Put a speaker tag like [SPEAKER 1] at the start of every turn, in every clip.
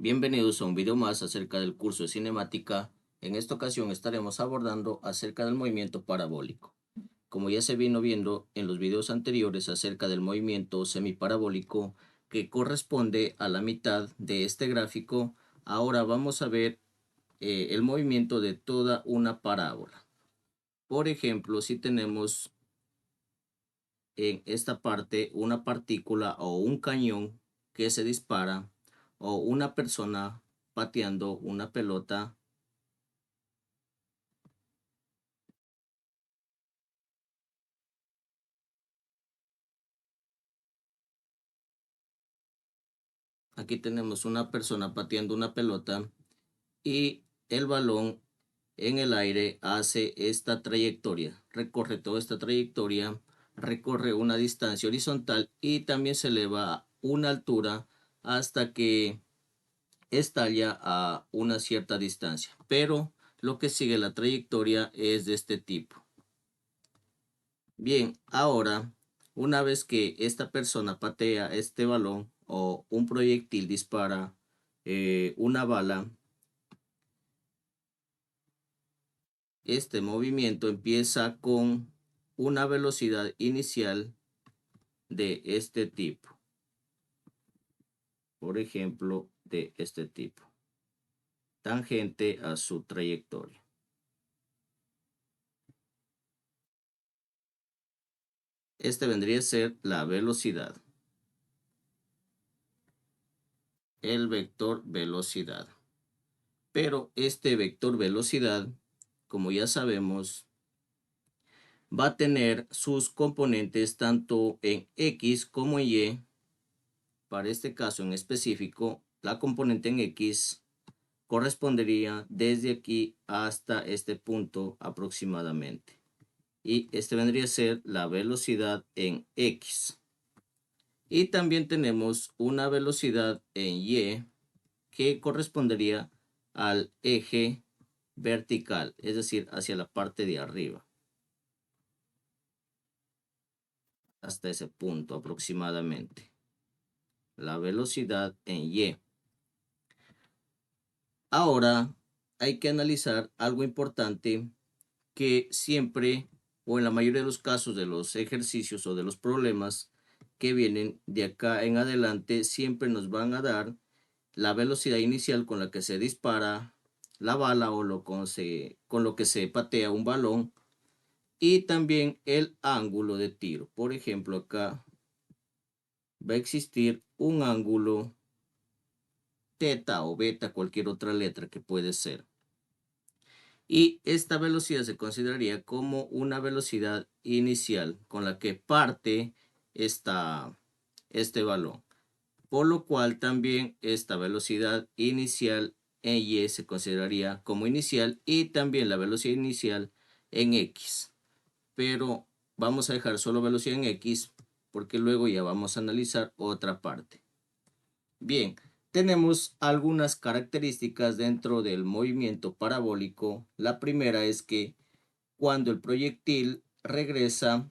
[SPEAKER 1] Bienvenidos a un video más acerca del curso de cinemática. En esta ocasión estaremos abordando acerca del movimiento parabólico. Como ya se vino viendo en los videos anteriores acerca del movimiento semiparabólico que corresponde a la mitad de este gráfico, ahora vamos a ver el movimiento de toda una parábola. Por ejemplo, si tenemos en esta parte una partícula o un cañón que se dispara o una persona pateando una pelota, aquí tenemos una persona pateando una pelota y el balón en el aire hace esta trayectoria, recorre toda esta trayectoria, recorre una distancia horizontal y también se eleva a una altura hasta que estalla a una cierta distancia, pero lo que sigue la trayectoria es de este tipo. Bien, ahora, una vez que esta persona patea este balón o un proyectil dispara una bala, este movimiento empieza con una velocidad inicial de este tipo. Por ejemplo, de este tipo, tangente a su trayectoria. Este vendría a ser la velocidad. El vector velocidad. Pero este vector velocidad, como ya sabemos, va a tener sus componentes tanto en X como en Y. Para este caso en específico, la componente en X correspondería desde aquí hasta este punto aproximadamente. Y este vendría a ser la velocidad en X. Y también tenemos una velocidad en Y que correspondería al eje vertical, es decir, hacia la parte de arriba. Hasta ese punto aproximadamente. La velocidad en Y. Ahora hay que analizar algo importante que siempre o en la mayoría de los casos de los ejercicios o de los problemas que vienen de acá en adelante siempre nos van a dar la velocidad inicial con la que se dispara la bala o con lo que se patea un balón y también el ángulo de tiro. Por ejemplo, acá va a existir un ángulo teta o beta, cualquier otra letra que puede ser. Y esta velocidad se consideraría como una velocidad inicial con la que parte este balón. Por lo cual también esta velocidad inicial en Y se consideraría como inicial y también la velocidad inicial en X. Pero vamos a dejar solo velocidad en X porque luego ya vamos a analizar otra parte. Bien, tenemos algunas características dentro del movimiento parabólico. La primera es que cuando el proyectil regresa,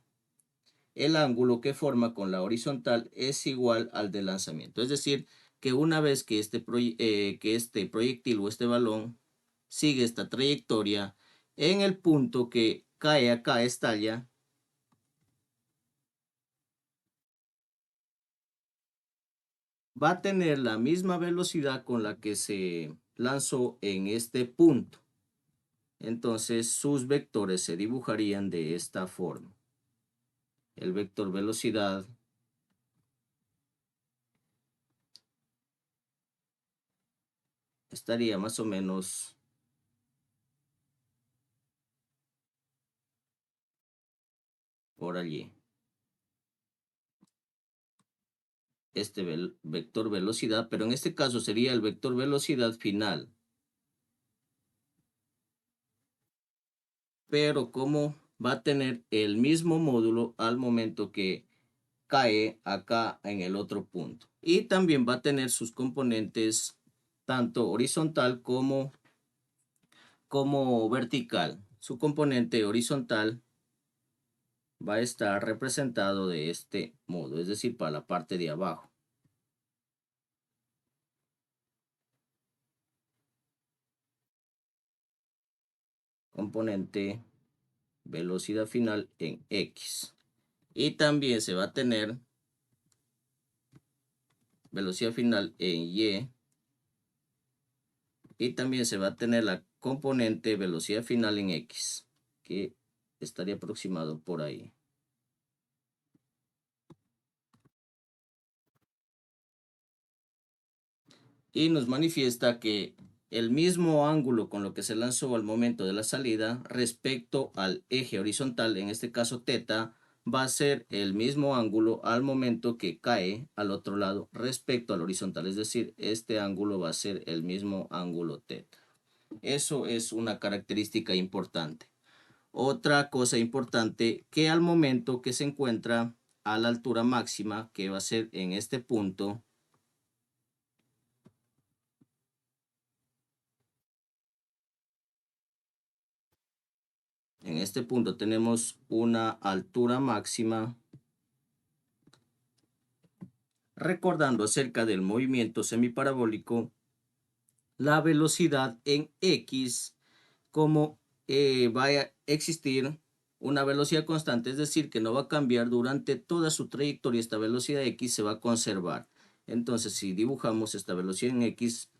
[SPEAKER 1] el ángulo que forma con la horizontal es igual al del lanzamiento. Es decir, que una vez que este proyectil o este balón sigue esta trayectoria, en el punto que cae acá, estalla, va a tener la misma velocidad con la que se lanzó en este punto. Entonces sus vectores se dibujarían de esta forma. El vector velocidad estaría más o menos por allí. Este vector velocidad, pero en este caso sería el vector velocidad final. Pero como va a tener el mismo módulo al momento que cae acá en el otro punto. Y también va a tener sus componentes tanto horizontal como vertical. Su componente horizontal va a estar representado de este modo, es decir, para la parte de abajo. componente velocidad final en X. Y también se va a tener velocidad final en Y. Y también se va a tener la componente velocidad final en X, que estaría aproximado por ahí. Y nos manifiesta que el mismo ángulo con lo que se lanzó al momento de la salida respecto al eje horizontal, en este caso θ, va a ser el mismo ángulo al momento que cae al otro lado respecto al horizontal. Es decir, este ángulo va a ser el mismo ángulo θ. Eso es una característica importante. Otra cosa importante, que al momento que se encuentra a la altura máxima, que va a ser en este punto, en este punto tenemos una altura máxima. Recordando acerca del movimiento semiparabólico, la velocidad en X, como va a existir una velocidad constante, es decir, que no va a cambiar durante toda su trayectoria, esta velocidad X se va a conservar. Entonces, si dibujamos esta velocidad en X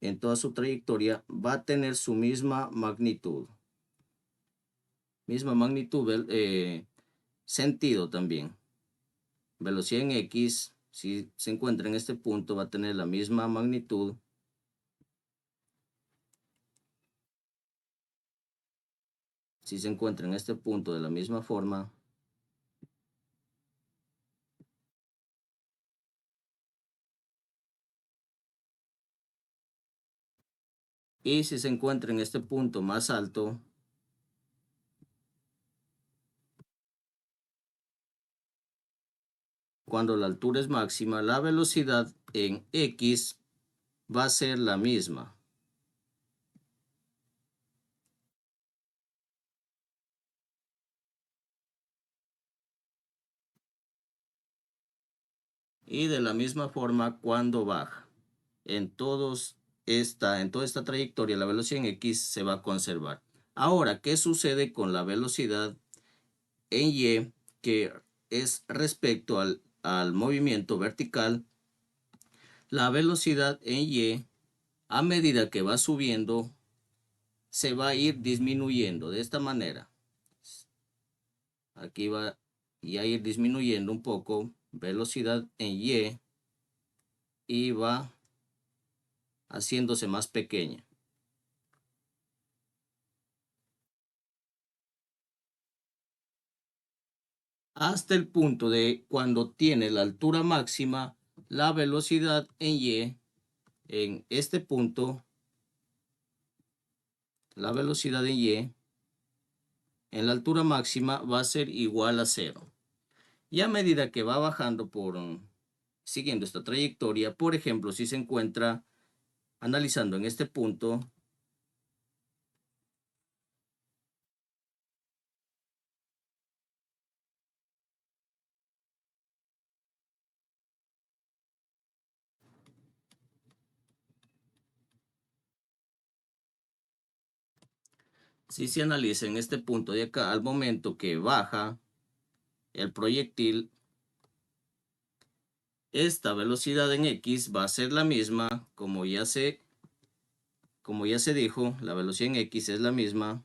[SPEAKER 1] en toda su trayectoria, va a tener su misma magnitud. Misma magnitud, sentido también. Velocidad en X, si se encuentra en este punto, va a tener la misma magnitud. Si se encuentra en este punto de la misma forma. Y si se encuentra en este punto más alto, cuando la altura es máxima, la velocidad en X va a ser la misma. Y de la misma forma cuando baja. En toda esta trayectoria, la velocidad en X se va a conservar. Ahora, ¿qué sucede con la velocidad en Y, que es respecto al movimiento vertical? La velocidad en Y, a medida que va subiendo, se va a ir disminuyendo de esta manera. Aquí va a ir disminuyendo un poco velocidad en Y va haciéndose más pequeña. Hasta el punto de cuando tiene la altura máxima, la velocidad en Y, en este punto, la velocidad en Y, en la altura máxima va a ser igual a 0. Y a medida que va bajando siguiendo esta trayectoria, por ejemplo, si se encuentra analizando en este punto, si se analiza en este punto de acá, al momento que baja el proyectil, esta velocidad en X va a ser la misma, como ya se dijo, la velocidad en X es la misma.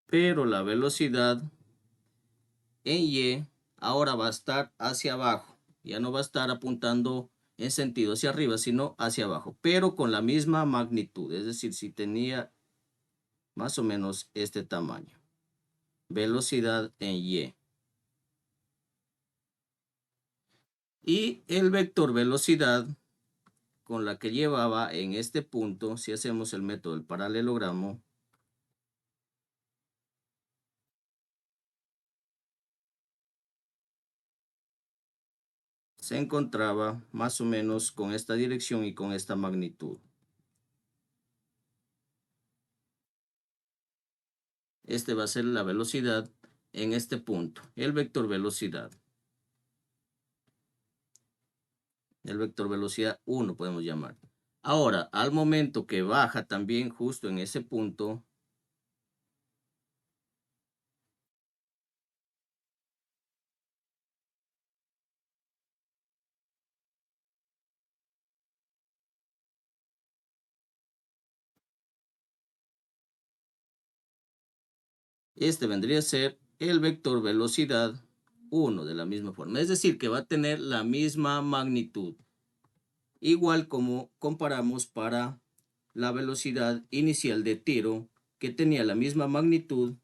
[SPEAKER 1] Pero la velocidad en Y ahora va a estar hacia abajo. Ya no va a estar apuntando en sentido hacia arriba, sino hacia abajo. Pero con la misma magnitud. Es decir, si tenía más o menos este tamaño. Velocidad en Y. Y el vector velocidad con la que llevaba en este punto, si hacemos el método del paralelogramo, se encontraba más o menos con esta dirección y con esta magnitud. Este va a ser la velocidad en este punto, el vector velocidad. El vector velocidad 1 podemos llamar. Ahora, al momento que baja también justo en ese punto, este vendría a ser el vector velocidad 1 de la misma forma. Es decir, que va a tener la misma magnitud. Igual como comparamos para la velocidad inicial de tiro, que tenía la misma magnitud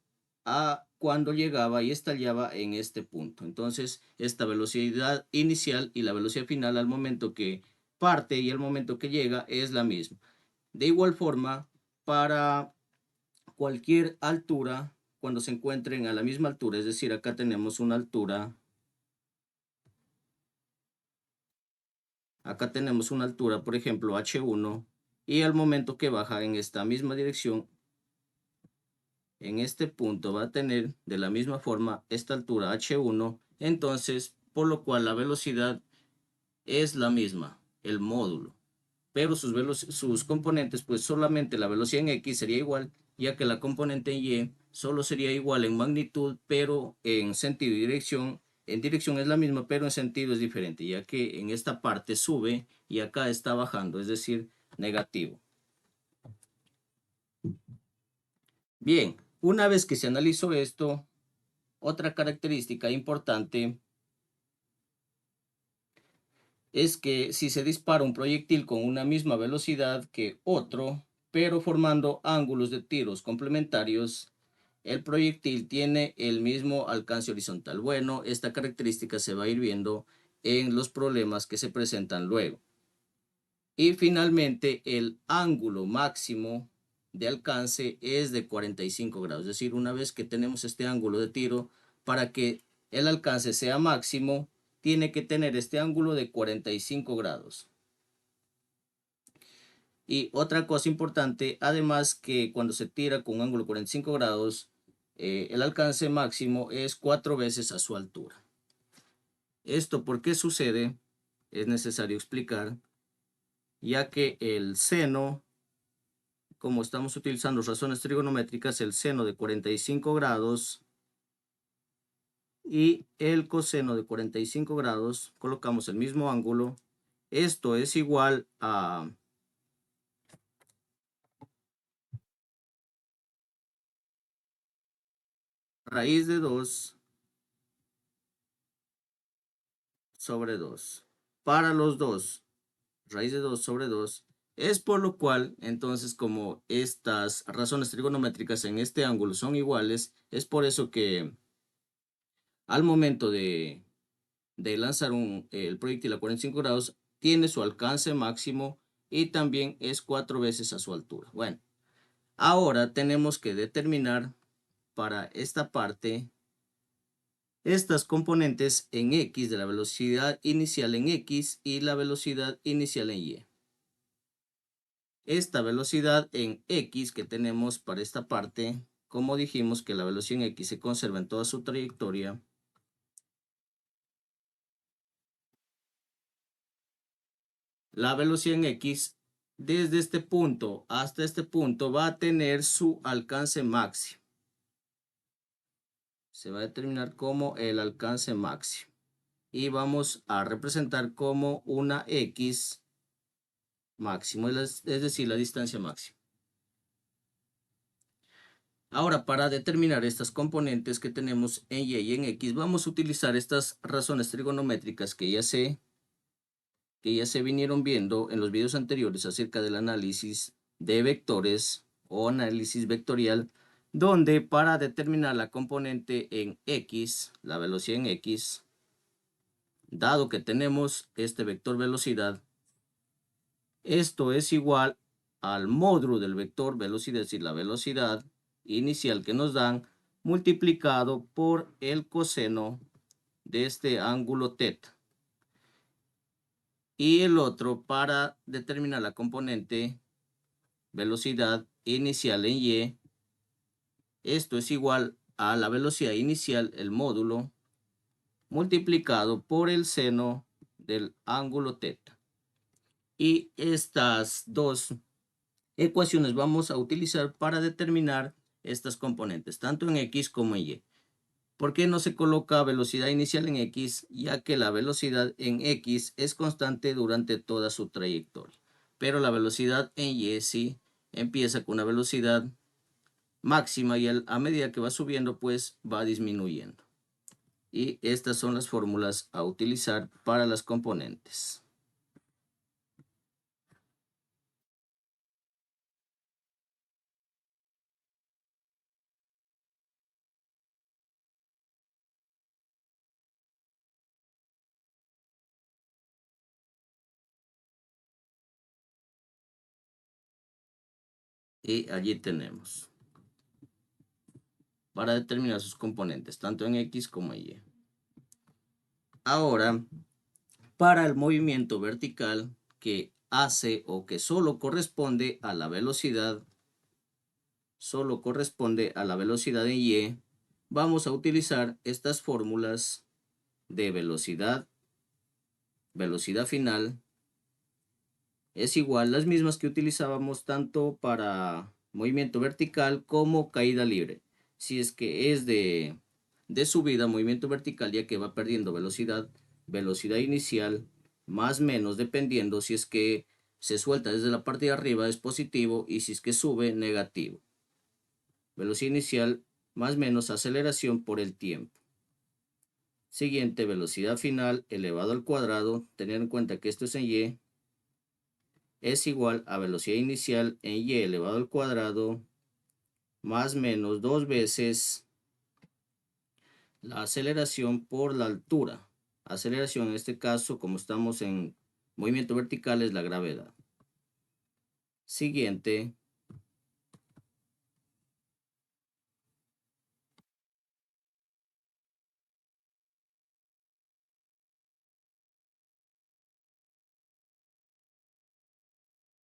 [SPEAKER 1] a cuando llegaba y estallaba en este punto. Entonces, esta velocidad inicial y la velocidad final al momento que parte y el momento que llega es la misma. De igual forma, para cualquier altura, cuando se encuentren a la misma altura, es decir, acá tenemos una altura, por ejemplo, H1, y al momento que baja en esta misma dirección, en este punto va a tener de la misma forma esta altura H1, entonces, por lo cual la velocidad es la misma, el módulo, pero sus componentes, pues solamente la velocidad en X sería igual, ya que la componente en Y solo sería igual en magnitud, pero en sentido y dirección, en dirección es la misma, pero en sentido es diferente, ya que en esta parte sube y acá está bajando, es decir, negativo. Bien, una vez que se analizó esto, otra característica importante es que si se dispara un proyectil con una misma velocidad que otro, pero formando ángulos de tiros complementarios, el proyectil tiene el mismo alcance horizontal. Bueno, esta característica se va a ir viendo en los problemas que se presentan luego. Y finalmente, el ángulo máximo de alcance es de 45 grados. Es decir, una vez que tenemos este ángulo de tiro, para que el alcance sea máximo, tiene que tener este ángulo de 45 grados. Y otra cosa importante, además que cuando se tira con un ángulo de 45 grados, el alcance máximo es 4 veces a su altura. ¿Esto por qué sucede? Es necesario explicar, ya que el seno, como estamos utilizando razones trigonométricas, el seno de 45 grados y el coseno de 45 grados, colocamos el mismo ángulo. Esto es igual a raíz de 2 sobre 2. Para los dos, raíz de 2 sobre 2. Es por lo cual, entonces, como estas razones trigonométricas en este ángulo son iguales, es por eso que al momento de lanzar el proyectil a 45 grados, tiene su alcance máximo y también es 4 veces a su altura. Bueno, ahora tenemos que determinar para esta parte estas componentes en X de la velocidad inicial en X y la velocidad inicial en Y. Esta velocidad en X que tenemos para esta parte, como dijimos que la velocidad en X se conserva en toda su trayectoria, la velocidad en X desde este punto hasta este punto va a tener su alcance máximo. Se va a determinar como el alcance máximo. Y vamos a representar como una X máximo, es decir, la distancia máxima. Ahora, para determinar estas componentes que tenemos en Y y en X, vamos a utilizar estas razones trigonométricas que ya se vinieron viendo en los videos anteriores acerca del análisis de vectores o análisis vectorial, donde para determinar la componente en X, la velocidad en X, dado que tenemos este vector velocidad, esto es igual al módulo del vector velocidad, es decir, la velocidad inicial que nos dan, multiplicado por el coseno de este ángulo θ. Y el otro para determinar la componente velocidad inicial en Y, esto es igual a la velocidad inicial, el módulo, multiplicado por el seno del ángulo θ. Y estas dos ecuaciones vamos a utilizar para determinar estas componentes, tanto en X como en Y. ¿Por qué no se coloca velocidad inicial en X? Ya que la velocidad en X es constante durante toda su trayectoria. Pero la velocidad en Y sí empieza con una velocidad máxima y a medida que va subiendo, pues va disminuyendo. Y estas son las fórmulas a utilizar para las componentes. Y allí tenemos para determinar sus componentes, tanto en X como en Y. Ahora, para el movimiento vertical que hace o que solo corresponde a la velocidad, en Y, vamos a utilizar estas fórmulas de velocidad final, es igual las mismas que utilizábamos tanto para movimiento vertical como caída libre. Si es que es de subida, movimiento vertical, ya que va perdiendo velocidad inicial, más menos, dependiendo si es que se suelta desde la parte de arriba es positivo y si es que sube negativo. Velocidad inicial más menos aceleración por el tiempo. Siguiente, velocidad final elevado al cuadrado, tener en cuenta que esto es en Y, es igual a velocidad inicial en Y elevado al cuadrado más menos 2 veces la aceleración por la altura. Aceleración en este caso, como estamos en movimiento vertical, es la gravedad. Siguiente.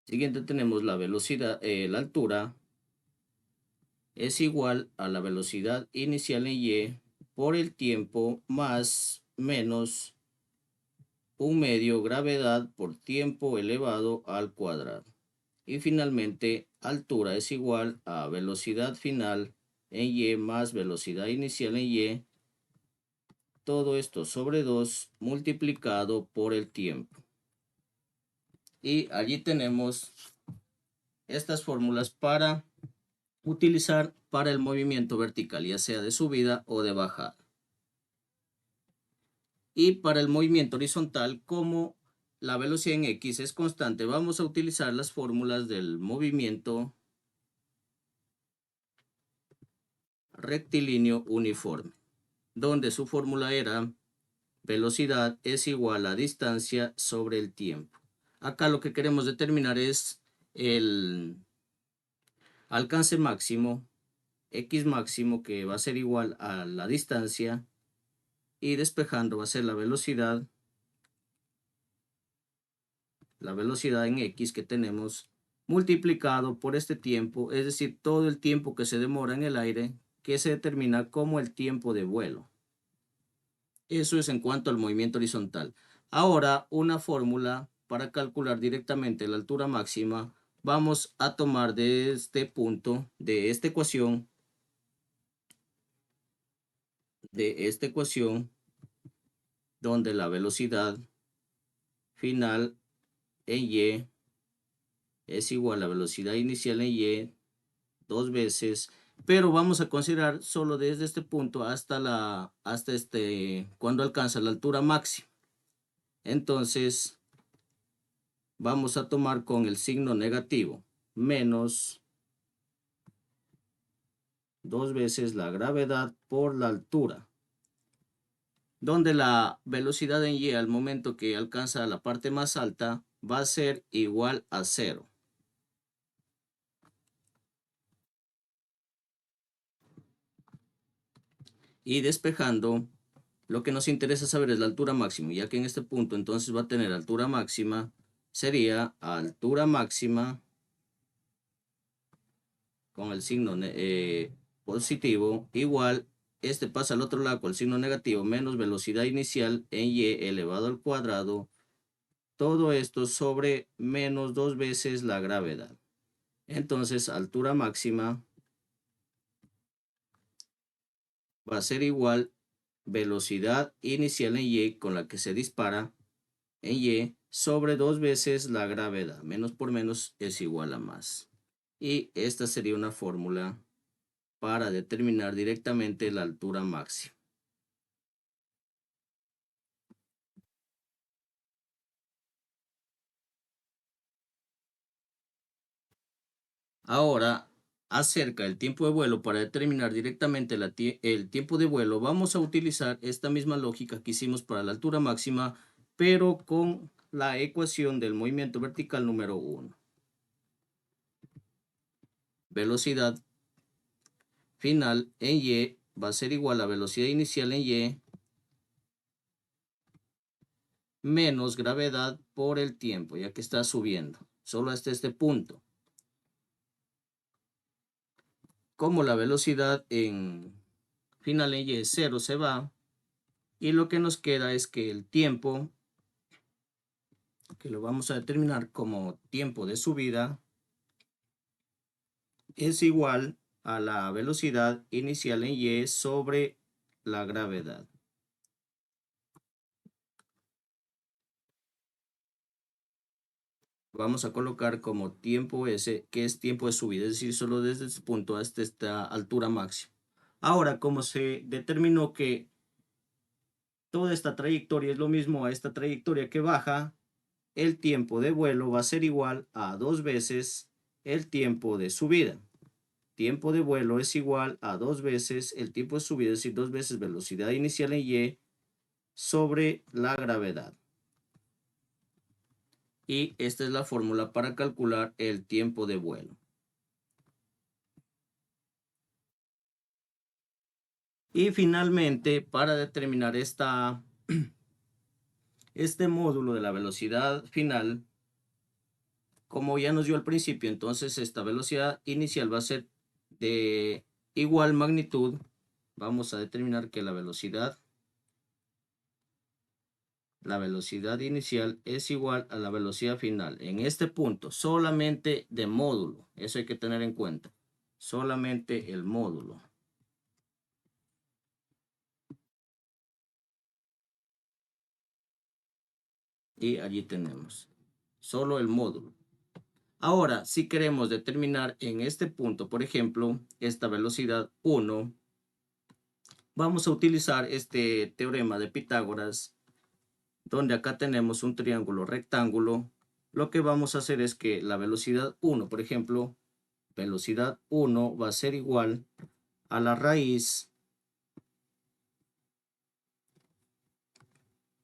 [SPEAKER 1] Siguiente tenemos la velocidad, la altura es igual a la velocidad inicial en Y por el tiempo más menos un medio gravedad por tiempo elevado al cuadrado. Y finalmente, altura es igual a velocidad final en Y más velocidad inicial en Y. Todo esto sobre 2 multiplicado por el tiempo. Y allí tenemos estas fórmulas para utilizar para el movimiento vertical, ya sea de subida o de bajada. Y para el movimiento horizontal, como la velocidad en X es constante, vamos a utilizar las fórmulas del movimiento rectilíneo uniforme, donde su fórmula era velocidad es igual a distancia sobre el tiempo. Acá lo que queremos determinar es el alcance máximo, X máximo, que va a ser igual a la distancia, y despejando va a ser la velocidad en X que tenemos multiplicado por este tiempo, es decir, todo el tiempo que se demora en el aire, que se determina como el tiempo de vuelo. Eso es en cuanto al movimiento horizontal. Ahora, una fórmula para calcular directamente la altura máxima. Vamos a tomar de este punto, de esta ecuación, donde la velocidad final en Y es igual a la velocidad inicial en Y 2 veces, pero vamos a considerar solo desde este punto hasta cuando alcanza la altura máxima. Entonces, vamos a tomar con el signo negativo, menos 2 veces la gravedad por la altura, donde la velocidad en Y al momento que alcanza la parte más alta va a ser igual a 0. Y despejando, lo que nos interesa saber es la altura máxima, ya que en este punto entonces va a tener altura máxima, sería altura máxima con el signo positivo igual, este pasa al otro lado con el signo negativo, menos velocidad inicial en y elevado al cuadrado, todo esto sobre menos 2 veces la gravedad. Entonces, altura máxima va a ser igual velocidad inicial en y con la que se dispara en y sobre 2 veces la gravedad. Menos por menos es igual a más. Y esta sería una fórmula para determinar directamente la altura máxima. Ahora, acerca del tiempo de vuelo, para determinar directamente el tiempo de vuelo, vamos a utilizar esta misma lógica que hicimos para la altura máxima, pero con la ecuación del movimiento vertical número 1. Velocidad final en y va a ser igual a velocidad inicial en y menos gravedad por el tiempo, ya que está subiendo, solo hasta este punto. Como la velocidad en final en y 0 se va, y lo que nos queda es que el tiempo, que lo vamos a determinar como tiempo de subida, es igual a la velocidad inicial en y sobre la gravedad. Vamos a colocar como tiempo S, que es tiempo de subida, es decir, solo desde este punto hasta esta altura máxima. Ahora, como se determinó que toda esta trayectoria es lo mismo a esta trayectoria que baja, el tiempo de vuelo va a ser igual a 2 veces el tiempo de subida. Tiempo de vuelo es igual a 2 veces el tiempo de subida, es decir, 2 veces velocidad inicial en y sobre la gravedad. Y esta es la fórmula para calcular el tiempo de vuelo. Y finalmente, para determinar este módulo de la velocidad final, como ya nos dio al principio, entonces esta velocidad inicial va a ser de igual magnitud. Vamos a determinar que la velocidad inicial es igual a la velocidad final. En este punto, solamente de módulo. Eso hay que tener en cuenta. Solamente el módulo. Y allí tenemos. Solo el módulo. Ahora, si queremos determinar en este punto, por ejemplo, esta velocidad 1, vamos a utilizar este teorema de Pitágoras, donde acá tenemos un triángulo rectángulo. Lo que vamos a hacer es que la velocidad 1, por ejemplo, velocidad 1 va a ser igual a la raíz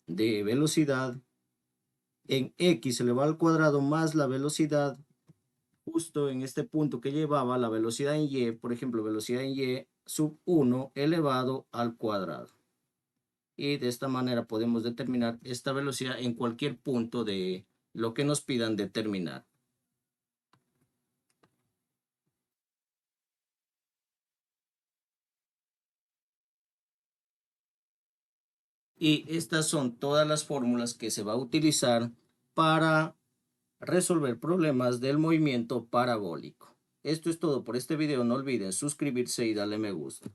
[SPEAKER 1] de velocidad en x elevado al cuadrado más la velocidad justo en este punto que llevaba la velocidad en y, por ejemplo, velocidad en y sub 1 elevado al cuadrado. Y de esta manera podemos determinar esta velocidad en cualquier punto de lo que nos pidan determinar. Y estas son todas las fórmulas que se va a utilizar para resolver problemas del movimiento parabólico. Esto es todo por este video. No olviden suscribirse y darle me gusta.